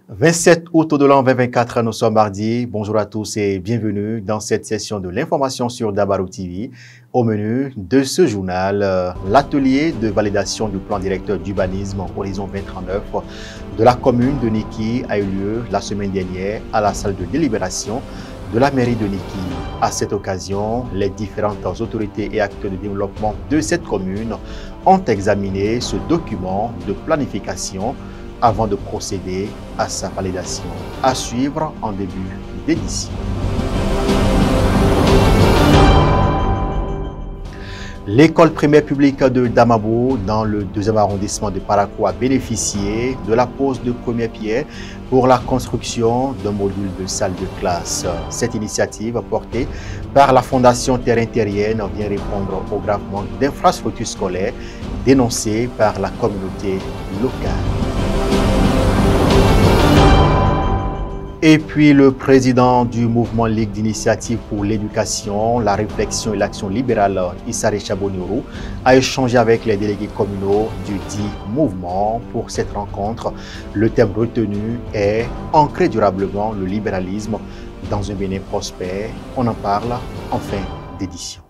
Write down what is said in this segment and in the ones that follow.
27 août de l'an 2024, nous sommes mardi. Bonjour à tous et bienvenue dans cette session de l'information sur Dabarou TV. Au menu de ce journal, l'atelier de validation du plan directeur d'urbanisme Horizon 2039 de la commune de Niki a eu lieu la semaine dernière à la salle de délibération de la mairie de Niki. À cette occasion, les différentes autorités et acteurs de développement de cette commune ont examiné ce document de planification avant de procéder à sa validation. À suivre en début d'édition. L'école primaire publique de Damabou, dans le 2e arrondissement de Parakou, a bénéficié de la pose de première pierre pour la construction d'un module de salle de classe. Cette initiative, portée par la Fondation Terre Terrienne, vient répondre au grave manque d'infrastructures scolaires dénoncé par la communauté locale. Et puis le président du mouvement Ligue d'initiative pour l'éducation, la réflexion et l'action libérale, Issare Chaboniourou, a échangé avec les délégués communaux du dit mouvement pour cette rencontre. Le thème retenu est « Ancrer durablement le libéralisme dans un Bénin prospère ». On en parle en fin d'édition.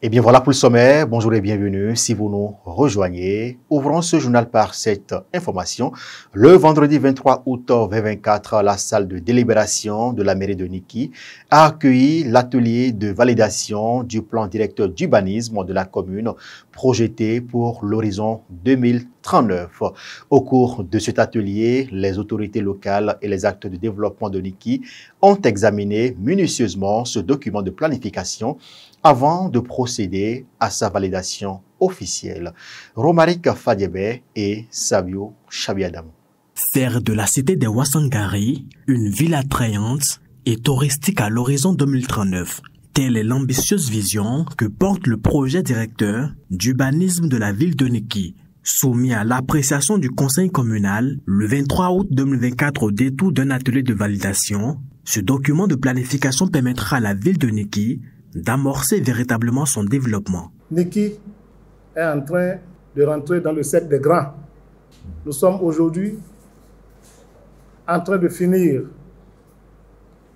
Et bien voilà pour le sommaire. Bonjour et bienvenue. Si vous nous rejoignez, ouvrons ce journal par cette information. Le vendredi 23 août 2024, la salle de délibération de la mairie de Niki a accueilli l'atelier de validation du plan directeur d'urbanisme de la commune projeté pour l'horizon 2039. Au cours de cet atelier, les autorités locales et les acteurs de développement de Niki ont examiné minutieusement ce document de planification avant de procéder à sa validation officielle. Romaric Fadiebe et Sabio Chabiadam. Faire de la cité des Ouassangari une ville attrayante et touristique à l'horizon 2039. Telle est l'ambitieuse vision que porte le projet directeur d'urbanisme de la ville de Niki, soumis à l'appréciation du conseil communal le 23 août 2024 au détour d'un atelier de validation. Ce document de planification permettra à la ville de Niki d'amorcer véritablement son développement. Niki est en train de rentrer dans le cercle des grands. Nous sommes aujourd'hui en train de finir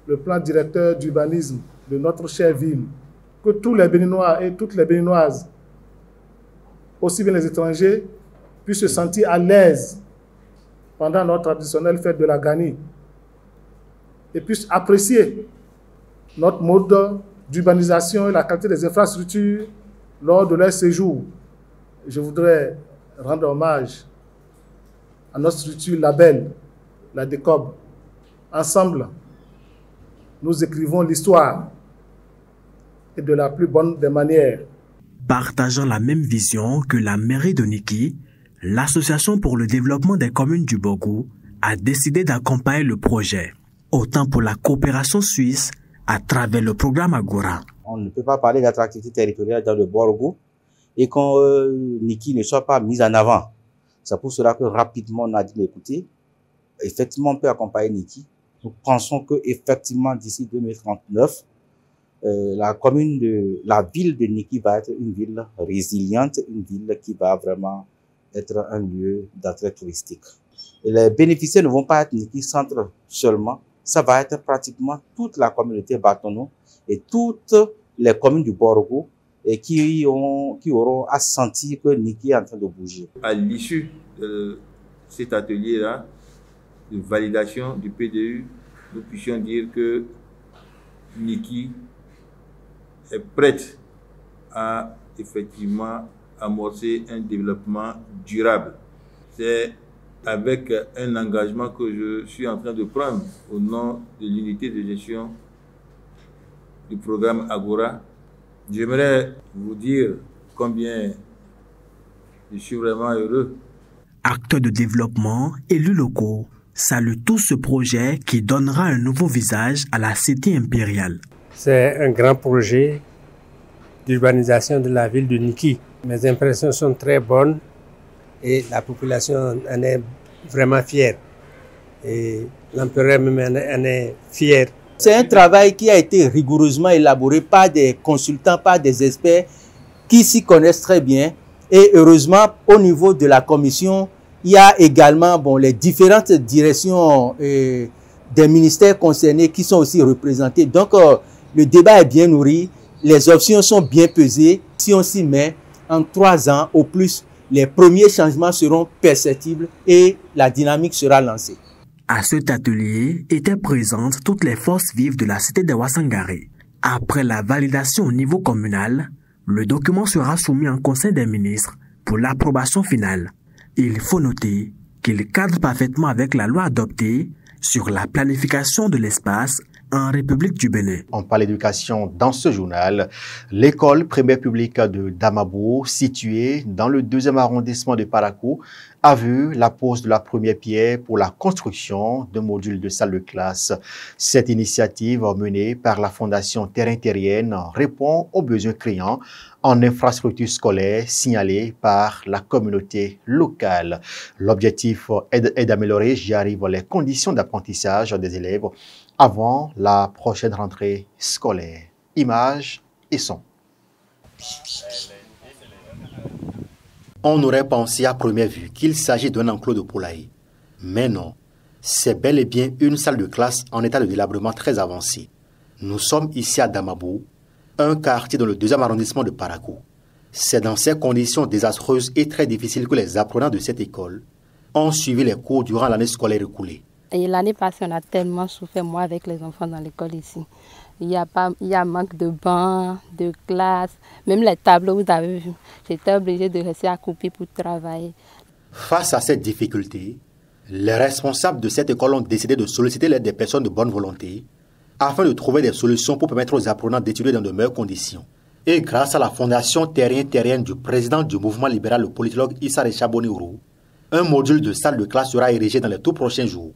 le plan directeur d'urbanisme de notre chère ville, que tous les Béninois et toutes les Béninoises, aussi bien les étrangers, puissent se sentir à l'aise pendant notre traditionnelle fête de la Gani et puissent apprécier notre mode d'urbanisation et la qualité des infrastructures lors de leur séjour. Je voudrais rendre hommage à notre structure label, la DECOB. Ensemble, nous écrivons l'histoire et de la plus bonne des manières. Partageant la même vision que la mairie de Niki, l'Association pour le développement des communes du Borgou a décidé d'accompagner le projet, autant pour la coopération suisse à travers le programme Agora. On ne peut pas parler d'attractivité territoriale dans le Borgou et que Niki ne soit pas mise en avant. C'est pour cela que rapidement on a dit, écoutez, effectivement on peut accompagner Niki. Nous pensons que effectivement d'ici 2039, la ville de Niki va être une ville résiliente, une ville qui va vraiment être un lieu d'attrait touristique. Et les bénéficiaires ne vont pas être Niki Centre seulement, ça va être pratiquement toute la communauté Batono et toutes les communes du Borgou et qui auront à sentir que Niki est en train de bouger. À l'issue de cet atelier-là, de validation du PDU, nous puissions dire que Niki est prête à effectivement amorcer un développement durable. C'est avec un engagement que je suis en train de prendre au nom de l'unité de gestion du programme Agora. J'aimerais vous dire combien je suis vraiment heureux. Acteurs de développement, élus locaux, saluent tout ce projet qui donnera un nouveau visage à la cité impériale. C'est un grand projet d'urbanisation de la ville de Niki. Mes impressions sont très bonnes et la population en est vraiment fière. Et l'empereur même en est fier C'est un travail qui a été rigoureusement élaboré par des consultants, par des experts qui s'y connaissent très bien. Et heureusement, au niveau de la commission, il y a également les différentes directions des ministères concernés qui sont aussi représentés. Donc, le débat est bien nourri, les options sont bien pesées. Si on s'y met, en 3 ans au plus, les premiers changements seront perceptibles et la dynamique sera lancée. À cet atelier étaient présentes toutes les forces vives de la cité de Ouassangari. Après la validation au niveau communal, le document sera soumis en Conseil des ministres pour l'approbation finale. Il faut noter qu'il cadre parfaitement avec la loi adoptée sur la planification de l'espace en République du Bénin. On parle d'éducation dans ce journal. L'école primaire publique de Damabou, située dans le 2e arrondissement de Parakou, a vu la pose de la première pierre pour la construction d'un module de salle de classe. Cette initiative menée par la Fondation Terrain Terrienne répond aux besoins criants en infrastructures scolaires signalés par la communauté locale. L'objectif est d'améliorer, j'y arrive, les conditions d'apprentissage des élèves avant la prochaine rentrée scolaire. Images et son. On aurait pensé à première vue qu'il s'agit d'un enclos de poulailler. Mais non, c'est bel et bien une salle de classe en état de délabrement très avancé. Nous sommes ici à Damabou, un quartier dans le 2e arrondissement de Parakou. C'est dans ces conditions désastreuses et très difficiles que les apprenants de cette école ont suivi les cours durant l'année scolaire écoulée. Et l'année passée, on a tellement souffert, moi, avec les enfants dans l'école ici. Il y a manque de bancs, de classes, même les tableaux, vous avez vu. J'étais obligée de rester accroupie pour travailler. Face à cette difficulté, les responsables de cette école ont décidé de solliciter l'aide des personnes de bonne volonté afin de trouver des solutions pour permettre aux apprenants d'étudier dans de meilleures conditions. Et grâce à la Fondation Terrain Terrienne du président du mouvement libéral, le politologue Issa Recha Boni-Ourou, un module de salle de classe sera érigé dans les tout prochains jours.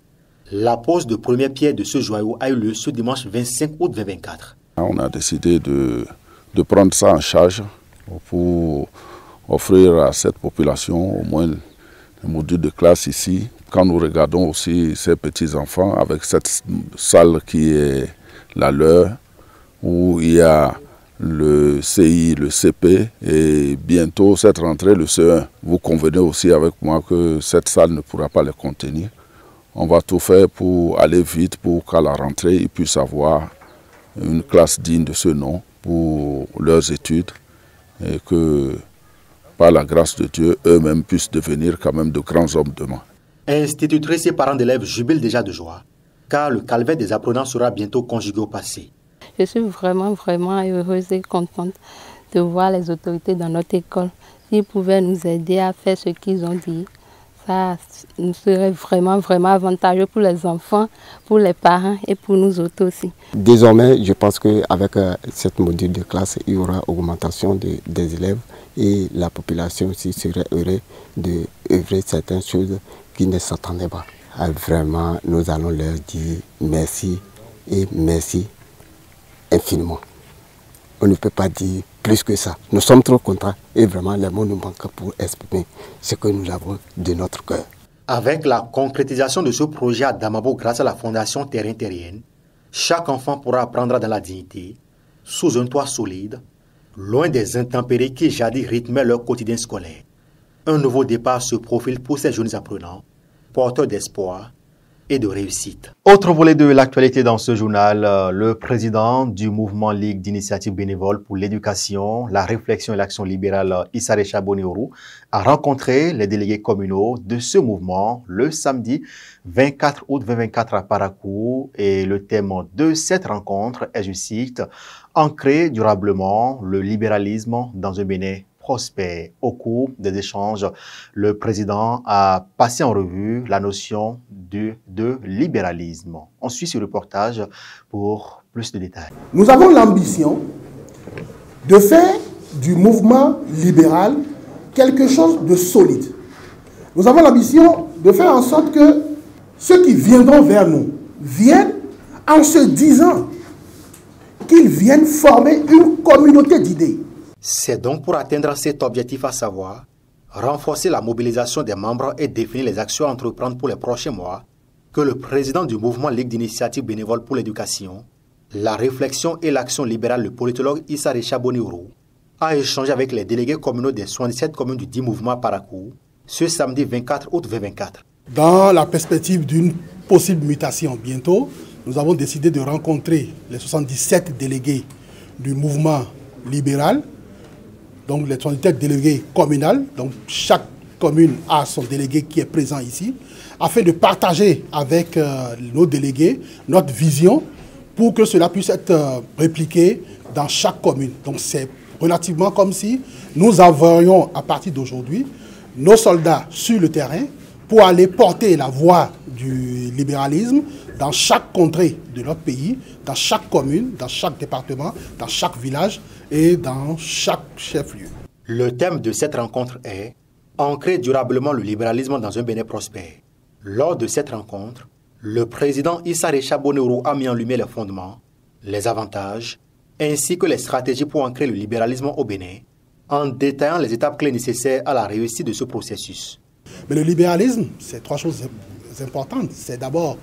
La pose de première pierre de ce joyau a eu lieu ce dimanche 25 août 2024. On a décidé de prendre ça en charge pour offrir à cette population au moins un module de classe ici. Quand nous regardons aussi ces petits-enfants avec cette salle qui est la leur, où il y a le CI, le CP et bientôt cette rentrée, le CE1. Vous convenez aussi avec moi que cette salle ne pourra pas les contenir. On va tout faire pour aller vite, pour qu'à la rentrée, ils puissent avoir une classe digne de ce nom pour leurs études et que, par la grâce de Dieu, eux-mêmes puissent devenir quand même de grands hommes demain. Institutrices et parents d'élèves jubilent déjà de joie, car le calvaire des apprenants sera bientôt conjugué au passé. Je suis vraiment heureuse et contente de voir les autorités dans notre école. S'ils pouvaient nous aider à faire ce qu'ils ont dit, ça serait vraiment avantageux pour les enfants, pour les parents et pour nous autres aussi. Désormais, je pense qu'avec cette module de classe, il y aura augmentation des élèves et la population aussi serait heureuse d'œuvrer certaines choses qui ne s'attendaient pas. Vraiment, nous allons leur dire merci et merci infiniment. On ne peut pas dire plus que ça. Nous sommes trop contents et vraiment les mots nous manquent pour exprimer ce que nous avons de notre cœur. Avec la concrétisation de ce projet à Damabou grâce à la Fondation Terrain Terrienne, chaque enfant pourra apprendre dans la dignité, sous un toit solide, loin des intempéries qui jadis rythmaient leur quotidien scolaire. Un nouveau départ se profile pour ces jeunes apprenants, porteurs d'espoir et de réussite. Autre volet de l'actualité dans ce journal, le président du mouvement Ligue d'initiative bénévole pour l'éducation, la réflexion et l'action libérale, Issa Recha Boni-Ourou, a rencontré les délégués communaux de ce mouvement le samedi 24 août 2024 à Parakou. Et le thème de cette rencontre est, je cite, « Ancrer durablement le libéralisme dans un Bénin prospère ». Au cours des échanges, le président a passé en revue la notion de libéralisme. On suit ce reportage pour plus de détails. Nous avons l'ambition de faire du mouvement libéral quelque chose de solide. Nous avons l'ambition de faire en sorte que ceux qui viendront vers nous viennent en se disant qu'ils viennent former une communauté d'idées. C'est donc pour atteindre cet objectif, à savoir renforcer la mobilisation des membres et définir les actions à entreprendre pour les prochains mois, que le président du mouvement Ligue d'initiative bénévole pour l'éducation, la réflexion et l'action libérale, le politologue Issa Rechaboniourou, a échangé avec les délégués communaux des 77 communes du 10 mouvement Parakou ce samedi 24 août 2024. Dans la perspective d'une possible mutation bientôt, nous avons décidé de rencontrer les 77 délégués du mouvement libéral, donc les 77 délégués communaux, donc chaque commune a son délégué qui est présent ici, afin de partager avec nos délégués notre vision pour que cela puisse être répliqué dans chaque commune. Donc c'est relativement comme si nous envoyions à partir d'aujourd'hui nos soldats sur le terrain pour aller porter la voix du libéralisme dans chaque contrée de notre pays, dans chaque commune, dans chaque département, dans chaque village et dans chaque chef-lieu. Le thème de cette rencontre est « Ancrer durablement le libéralisme dans un Bénin prospère ». Lors de cette rencontre, le président Issa Rechaboniourou a mis en lumière les fondements, les avantages, ainsi que les stratégies pour ancrer le libéralisme au Bénin, en détaillant les étapes clés nécessaires à la réussite de ce processus. Mais le libéralisme, c'est trois choses importantes. C'est d'abord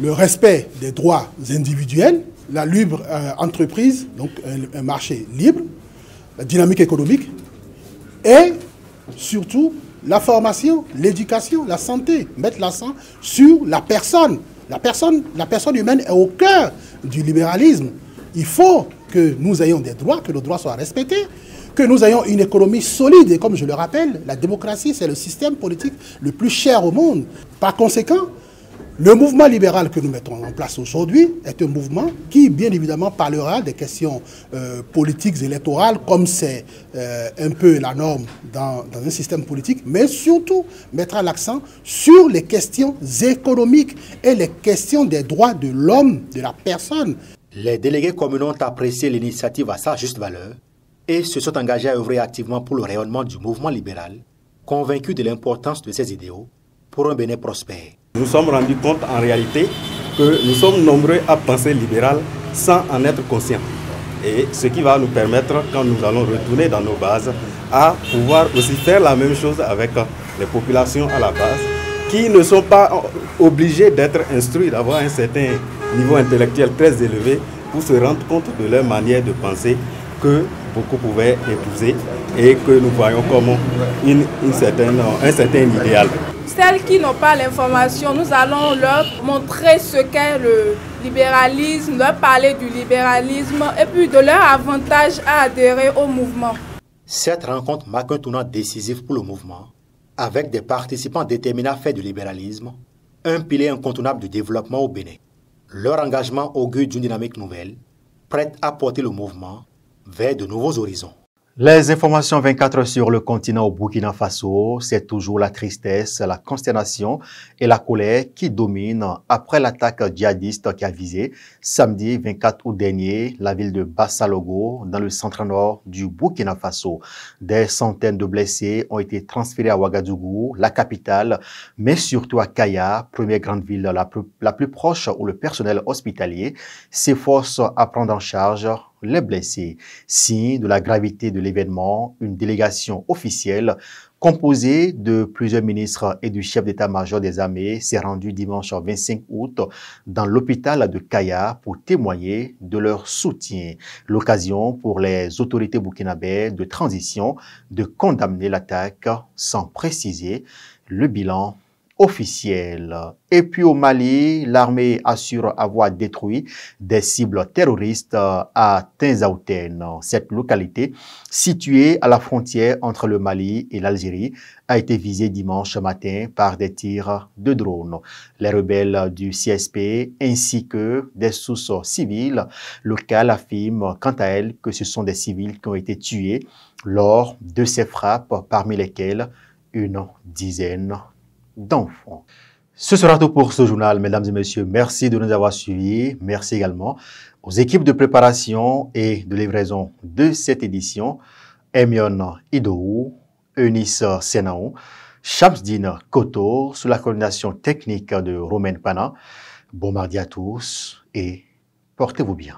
le respect des droits individuels, la libre entreprise, donc un marché libre, la dynamique économique et surtout la formation, l'éducation, la santé, mettre l'accent sur la personne. La personne humaine est au cœur du libéralisme. Il faut que nous ayons des droits, que nos droits soient respectés, que nous ayons une économie solide. Et comme je le rappelle, la démocratie, c'est le système politique le plus cher au monde. Par conséquent, le mouvement libéral que nous mettons en place aujourd'hui est un mouvement qui, bien évidemment, parlera des questions politiques, électorales, comme c'est un peu la norme dans un système politique, mais surtout mettra l'accent sur les questions économiques et les questions des droits de l'homme, de la personne. Les délégués communaux ont apprécié l'initiative à sa juste valeur et se sont engagés à œuvrer activement pour le rayonnement du mouvement libéral, convaincus de l'importance de ces idéaux pour un Bénin prospère. Nous nous sommes rendus compte en réalité que nous sommes nombreux à penser libéral sans en être conscients. Et ce qui va nous permettre, quand nous allons retourner dans nos bases, à pouvoir aussi faire la même chose avec les populations à la base, qui ne sont pas obligées d'être instruites, d'avoir un certain niveau intellectuel très élevé pour se rendre compte de leur manière de penser que beaucoup pouvaient épouser et que nous voyons comme un certain idéal. Celles qui n'ont pas l'information, nous allons leur montrer ce qu'est le libéralisme, leur parler du libéralisme et puis de leur avantage à adhérer au mouvement. Cette rencontre marque un tournant décisif pour le mouvement, avec des participants déterminés à faire du libéralisme un pilier incontournable du développement au Bénin. Leur engagement augure d'une dynamique nouvelle, prête à porter le mouvement vers de nouveaux horizons. Les informations 24 sur le continent au Burkina Faso, c'est toujours la tristesse, la consternation et la colère qui dominent après l'attaque djihadiste qui a visé samedi 24 août dernier la ville de Bassalogo dans le centre-nord du Burkina Faso. Des centaines de blessés ont été transférés à Ouagadougou, la capitale, mais surtout à Kaya, première grande ville la plus proche où le personnel hospitalier s'efforce à prendre en charge les blessés. Signe de la gravité de l'événement, une délégation officielle composée de plusieurs ministres et du chef d'état-major des armées s'est rendue dimanche 25 août dans l'hôpital de Kaya pour témoigner de leur soutien. L'occasion pour les autorités burkinabées de transition de condamner l'attaque sans préciser le bilan officiel. Et puis au Mali, l'armée assure avoir détruit des cibles terroristes à Tinzaouten. Cette localité, située à la frontière entre le Mali et l'Algérie, a été visée dimanche matin par des tirs de drones. Les rebelles du CSP ainsi que des sources civiles locales affirment quant à elles que ce sont des civils qui ont été tués lors de ces frappes, parmi lesquels une dizaine d'enfants. Ce sera tout pour ce journal, mesdames et messieurs. Merci de nous avoir suivis. Merci également aux équipes de préparation et de livraison de cette édition. Emion Idou, Eunice Senaou, Shamsdine Koto, sous la coordination technique de Romain Pana. Bon mardi à tous et portez-vous bien.